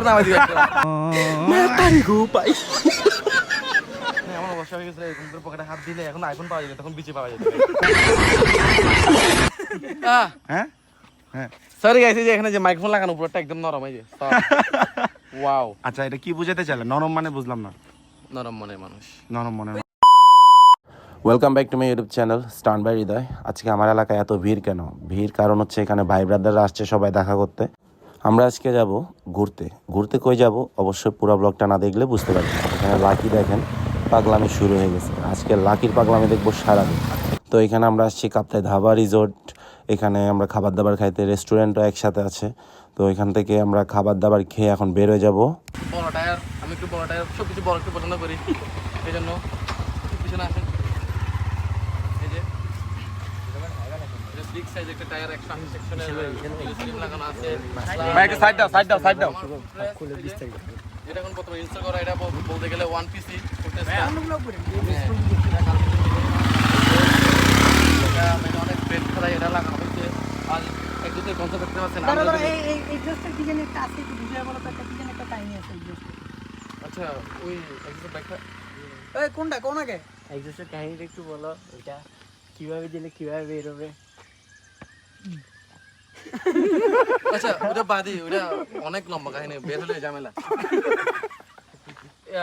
নামাই দিবে মাতারি গো ভাই। আমার অবস্থা হয়ে গেছে এরকম করে পকেটে হাত দিলে এখন আইফোন পাওয়া যাবে, তখন বিচি পাওয়া যাবে। হ্যাঁ হ্যাঁ সরি গাইস, এই যে এখানে যে মাইক্রোফোন লাগানো উপরটা একদম নরম, এই যে ওয়াও। আচ্ছা এটা কি বুঝাতে চাইলে? নরম মানে বুঝলাম না। নরম মনের মানুষ, নরম মনে। Welcome back to my YouTube channel stan by Hridoy. আজকে আমার এলাকায় এত ভিড় কেন? ভিড় কারণ হচ্ছে এখানে ভাই ব্রাদাররা আসছে সবাই দেখা করতে। আমরা আজকে যাব ঘুরতে। ঘুরতে কই যাব অবশ্যই পুরো ব্লগটা না দেখলে বুঝতে পারবেন। এখানে লাকি দেখেন পাগলামি শুরু হয়ে গেছে। আজকে লাকির পাগলামি দেখবো সারাদিন। তো এখানে আমরা আসছি কাপ্তাই ধাবা রিসোর্ট। এখানে আমরা খাবার দাবার খাইতে, রেস্টুরেন্টও একসাথে আছে। তো এখান থেকে আমরা খাবার দাবার খেয়ে এখন বের হয়ে যাবো। বড় টায়ার, আমি একটু বড় টায়ার, সব কিছু বড় একটু পছন্দ করি, এই জন্য পিছনে আসেন। এই যে বিগ সাইজ একটা টায়ার, 180 সেকশনের স্লিম লাগানো আছে। ভাই একটু সাইড দাও, সাইড দাও, সাইড দাও। খুলে বিস্তারিত এটা এখন প্রথমে ইনস্টল করা, এটা বলতে গেলে ওয়ান পিসি অনেক পেট করা, এটা লাগানো হচ্ছে। আর এক দুটোর কনসেপ্ট দেখতে পাচ্ছেন। আচ্ছা ওই এক্সেসের ব্যাগটা কোনটা কোন আগে এক্সেসের কাহিনীটা একটু বলো, এটা কিভাবে দিলে কিভাবে বের হবে? আচ্ছা ওটা বাদি, ওটা অনেক লম্বা কাহিনী, বের হলে ঝামেলা।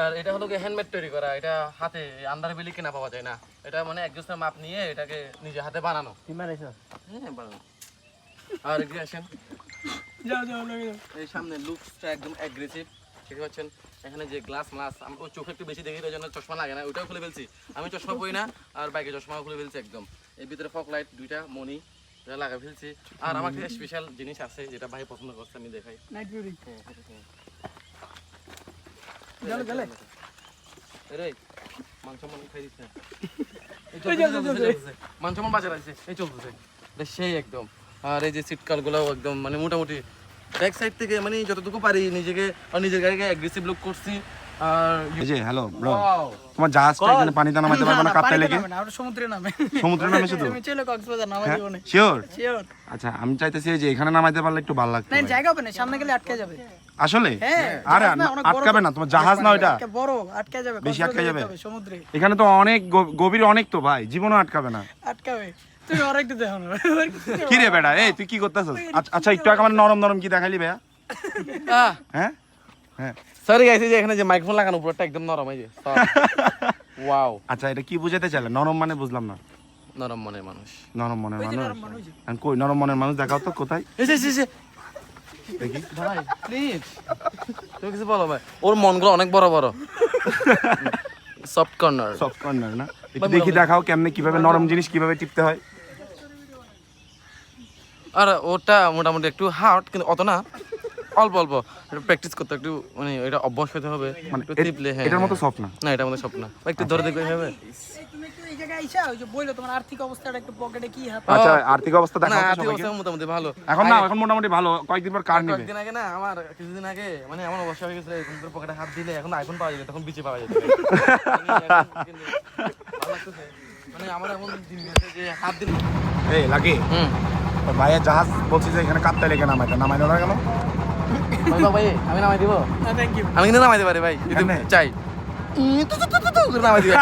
আর এটা হলো হ্যান্ডমেড তৈরি করা, এটা হাতে আন্ডার বেলি কেনা পাওয়া যায় না। এটা মানে একজনের মাপ নিয়ে এটাকে নিজে হাতে বানানো। তুমি বানাইছো? হ্যাঁ বানানো। আর এগিয়ে আসেন, যাও যাও লাগে যাও। এই সামনে লুকসটা একদম অ্যাগ্রেসিভ, ঠিক পাচ্ছেন? এখানে যে গ্লাস মাস, আমি ওই চোখে একটু বেশি দেখি, ওই জন্য চশমা লাগে না, ওইটাও খুলে ফেলছি। আমি চশমা পরি না, আর বাইকে চশমাও খুলে ফেলছি একদম। এর ভিতরে ফক লাইট দুইটা মনি লাগা ফেলছি। আর আমার কাছে স্পেশাল জিনিস আছে যেটা ভাই পছন্দ করছে, আমি দেখাই। নাইট বিউটি চলো চলে রে, মাংস মন খাই দিচ্ছে, মাংস মন বাজার আছে, এই চলতেছে সেই একদম। আর এই যে সিট কারগুলো একদম মানে মোটামুটি ব্যাক সাইড থেকে মানে যতটুকু পারি নিজেকে আর নিজের গাড়িকে অ্যাগ্রেসিভ লুক করছি। আর এই যে হ্যালো ব্রো, তোমার জাহাজটা এখানে পানিতে নামাইতে পারবে না কাপ্তাই লেকে? সমুদ্রে নামে, সমুদ্রে নামে শুধু? তুমি চলে কক্সবাজার নামাই দিব না। শিওর? শিওর। আচ্ছা আমি চাইতেছি যে এখানে নামাইতে পারলে একটু ভালো লাগতো। না জায়গা হবে না, সামনে গেলে আটকে যাবে। আসলে হ্যাঁ, আরে জাহাজ না, অনেক বড় আটকাবে না, তোমার জাহাজ না ওইটা বড়, আটকে যাবে, বেশি আটকে যাবে সমুদ্রে। এখানে তো অনেক গভীর অনেক, তো ভাই জীবনও আটকাবে না। আটকাবে, তুমি আরেক একটু দেখো না। কি রে বেটা, এই তুই কি করতেছস? আচ্ছা একটু আগে আমার নরম নরম কি দেখাইলি ভাইয়া? হ্যাঁ হ্যাঁ সরি গাইস, এই যে এখানে যে মাইক্রোফোন লাগানো উপরটা একদম নরম, এই যে ওয়াও। আচ্ছা এটা কি বুঝাতে চাইলে? নরম মানে বুঝলাম না। নরম মনের মানুষ, নরম মনের মানুষ? আমি কই নরম মনের মানুষ? দেখাও তো কোথায় দেখি। ভাই প্লিজ তুমি কিছু বলো ভাই, ওর মনগুলো অনেক বড় বড়, সফট কর্নার। সফট কর্নার না? একটু দেখি, দেখাও কেমনে, কিভাবে নরম জিনিস কিভাবে টিপতে হয়। আর ওটা মোটামুটি একটু হার্ড, কিন্তু অত না, অল্প অল্প একটু প্র্যাকটিস করতে, একটু মানে এটা অভ্যাস হতে হবে। মানে একটু টিপলে, হ্যাঁ এটার মতো সফট না? না এটার মধ্যে সব না, একটু ধরে দেখবে হবে। তুমি একটু এই জায়গায় আইসা, ওই যে বইলো তোমার আর্থিক অবস্থাটা একটু পকেটে কি হাত। আচ্ছা আর্থিক অবস্থা না দেখাও তো আর্থিক সবাইকে। অবস্থা মোটামুটি ভালো এখন না, এখন মোটামুটি ভালো। কয়েকদিন পর কার নেবে? কয়েকদিন আগে না, আমার কিছুদিন আগে মানে এমন অবস্থা হয়ে গেছে, এরকম করে পকেটে হাত দিলে এখন আইফোন পাওয়া যাবে, তখন বিচি পাওয়া যাবে। কিন্তু ভালো লাগতেছে, মানে আমার এমন দিন গেছে যে হাত দিন। এই লাগে ভাইয়ের জাহাজ বলছি যে এখানে কাপ্তাই লেকে নামাইতে, নামাইলো না কেন? ভাই আমি নামাই দিব, না থ্যাংক ইউ। আমি কিন্তু নামাইতে পারি ভাই, যদি কেমনে? চাই নামাই দিব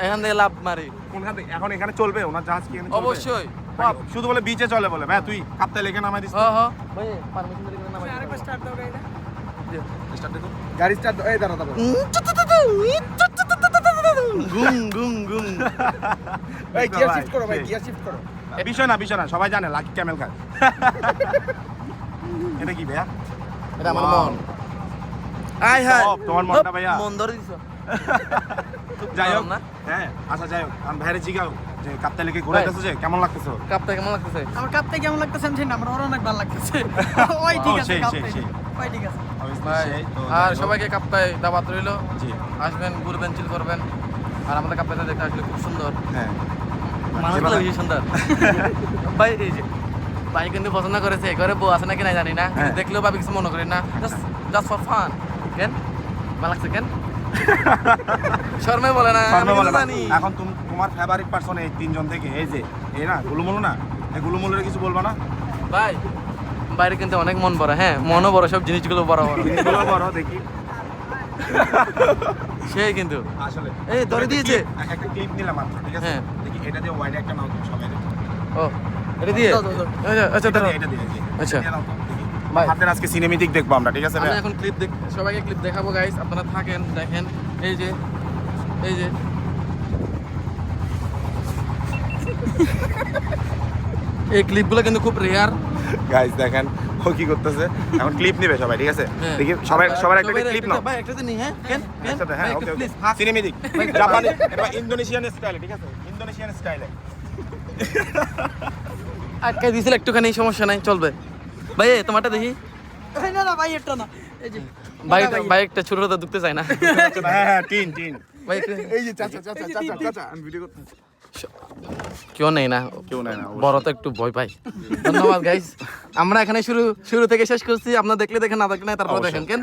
এখান থেকে লাভ মারি। কোনখান থেকে? এখন এখানে চলবে ওনার জাহাজ কি এখানে চলবে? অবশ্যই শুধু বলে বিচে চলে বলে? ভাই তুই কাপ্তাই লেকে নামাই দিস। হ্যাঁ হ্যাঁ ভাই পারমিশন দিলে নামাই দিব। আরেকবার স্টার্ট দাও গাড়িটা। স্টার্ট দে তো। গাড়ি স্টার্ট এই দাঁড়া দাঁড়া। গুম গুম গুম। এই গিয়ার শিফট করো ভাই, গিয়ার শিফট করো। বিষয় না, সবাই জানে লাকি ক্যামেল খায়। এটা কি ভাইয়া? এটা আমার মন। আয় হায় তোমার মনটা ভাইয়া। মন ধরে দিছো। যাই হোক না হ্যাঁ, আচ্ছা যাই হোক, আমি ভাইরে জিগাও যে কাপ্তাই লেকে ঘোরাইতেছো যে কেমন লাগতেছে? কাপটা কেমন লাগতেছে? আমার কাপতে কেমন লাগতেছে আমি জানি না, আমার ওর অনেক ভালো লাগতেছে। ওই ঠিক আছে, কাপতে ওই ঠিক আছে ভাই। আর সবাইকে কাপ্তায় দাওয়াত রইলো, জি আসবেন, ঘুরবেন, চিল করবেন। আর আমাদের কাপ্তাইতে দেখতে আসলে খুব সুন্দর, হ্যাঁ মানুষগুলো বেশি সুন্দর। ভাই এই যে ভাই কিন্তু পছন্দ করেছে, ঘরে বউ আছে নাকি না জানি না, কিন্তু দেখলেও ভাবি কিছু মনে করি না, জাস্ট ফর ফান। কেন ভালো লাগছে? কেন শর্মে বলে না, আমি বলে না। জানি। এখন তোমার ফেভারিট পারসন এই তিনজন থেকে, এই যে এই না গুলুমুলু না, এই গুলুমুলুর কিছু বলবা না? ভাই বাইরে কিন্তু অনেক মন বড়, হ্যাঁ মনও বড়, সব জিনিসগুলো বড় বড় জিনিসগুলো বড় দেখি সেই কিন্তু আসলে এই ধরে দিয়েছে। একটা ক্লিপ নিলাম মাত্র, ঠিক আছে? হ্যাঁ। দেখি এটা দিয়ে ওয়াইড একটা নাও তুমি সবাই দেখো। ও এটা দিয়ে দাও, দাও, দাও। আচ্ছা এটা দাঁড়াও। দিয়ে, এটা দিয়ে, জি। আচ্ছা। এটা দিয়ে নাও তো, দেখি। ভাই। হাতের আজকে সিনেমেটিক দেখবো আমরা, ঠিক আছে আমি ভাই? এখন ক্লিপ সবাইকে ক্লিপ দেখাবো গাইস, আপনারা থাকেন দেখেন। এই যে এই ক্লিপগুলো কিন্তু খুব রেয়ার। গাইস দেখেন ও কি করতেছে, এখন ক্লিপ নেবে সবাই, ঠিক আছে? দেখি সবার একটা ক্লিপ নাও। ভাই একটাতে নি, হ্যাঁ কেন একসাথে, হ্যাঁ, ভাই, ওকে, একটা ওকে। please, হাত। সিনেমেটিক, জাপানি, এটা ইন্দোনেশিয়ান স্টাইলে, ঠিক আছে? ইন্দোনেশিয়ান স্টাইলে। আটকাই দিয়েছিল একটুখানি, সমস্যা নাই, চলবে। ভাই এই তোমারটা দেখি। এই না না ভাই এটা না, এই যে ভাই একটা ছোটটা ঢুকতে চায় না। হ্যাঁ হ্যাঁ, টিন। ভাই একটু এই যে চাচা, আমি ভিডিও করতে। কেউ নেই না, কেউ নাই না, বড় তো একটু ভয় পাই। ধন্যবাদ গাইস, আমরা এখানে শুরু থেকে শেষ করছি। আপনারা দেখলে দেখেন, না দেখলে না, তারপরে দেখেন কেন।